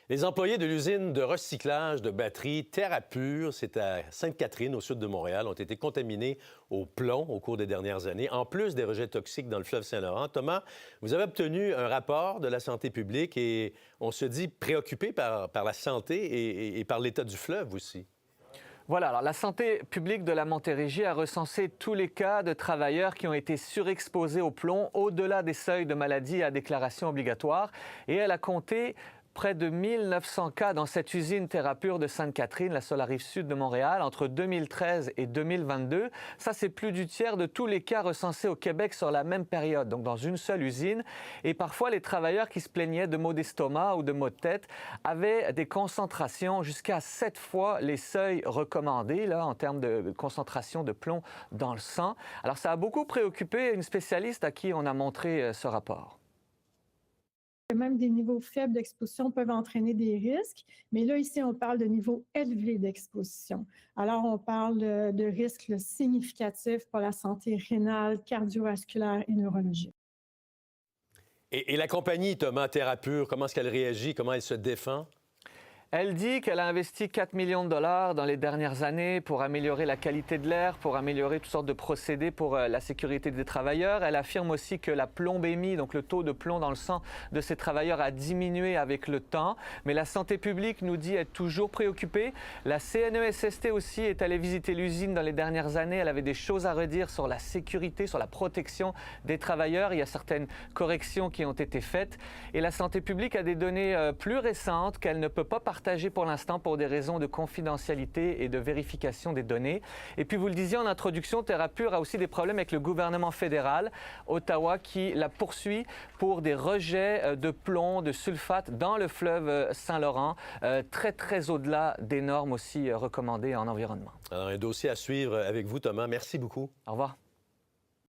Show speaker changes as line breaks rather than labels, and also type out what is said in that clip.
Les employés de l'usine de recyclage de batteries TerraPure, c'est à Sainte-Catherine, au sud de Montréal, ont été contaminés au plomb au cours des dernières années, en plus des rejets toxiques dans le fleuve Saint-Laurent. Thomas, vous avez obtenu un rapport de la santé publique et on se dit préoccupé par la santé et par l'état du fleuve aussi.
Voilà, alors la santé publique de la Montérégie a recensé tous les cas de travailleurs qui ont été surexposés au plomb au-delà des seuils de maladie à déclaration obligatoire et elle a compté près de 1900 cas dans cette usine TerraPure de Sainte-Catherine, la seule rive sud de Montréal, entre 2013 et 2022. Ça, c'est plus du tiers de tous les cas recensés au Québec sur la même période, donc dans une seule usine. Et parfois, les travailleurs qui se plaignaient de maux d'estomac ou de maux de tête avaient des concentrations jusqu'à 7 fois les seuils recommandés là, en termes de concentration de plomb dans le sang. Alors, ça a beaucoup préoccupé une spécialiste à qui on a montré ce rapport.
Même des niveaux faibles d'exposition peuvent entraîner des risques, mais là, ici, on parle de niveaux élevés d'exposition. Alors, on parle de risques significatifs pour la santé rénale, cardiovasculaire et neurologique.
Et la compagnie, Thomas, TerraPure, comment est-ce qu'elle réagit? Comment elle se défend?
Elle dit qu'elle a investi 4 millions de dollars dans les dernières années pour améliorer la qualité de l'air, pour améliorer toutes sortes de procédés pour la sécurité des travailleurs. Elle affirme aussi que la plombémie, donc le taux de plomb dans le sang de ces travailleurs, a diminué avec le temps. Mais la santé publique nous dit être toujours préoccupée. La CNESST aussi est allée visiter l'usine dans les dernières années. Elle avait des choses à redire sur la sécurité, sur la protection des travailleurs. Il y a certaines corrections qui ont été faites. Et la santé publique a des données plus récentes qu'elle ne peut pas partager pour l'instant pour des raisons de confidentialité et de vérification des données. Et puis, vous le disiez en introduction, TerraPure a aussi des problèmes avec le gouvernement fédéral, Ottawa, qui la poursuit pour des rejets de plomb, de sulfate dans le fleuve Saint-Laurent, très au-delà des normes aussi recommandées en environnement.
Alors, un dossier à suivre avec vous, Thomas. Merci beaucoup.
Au revoir.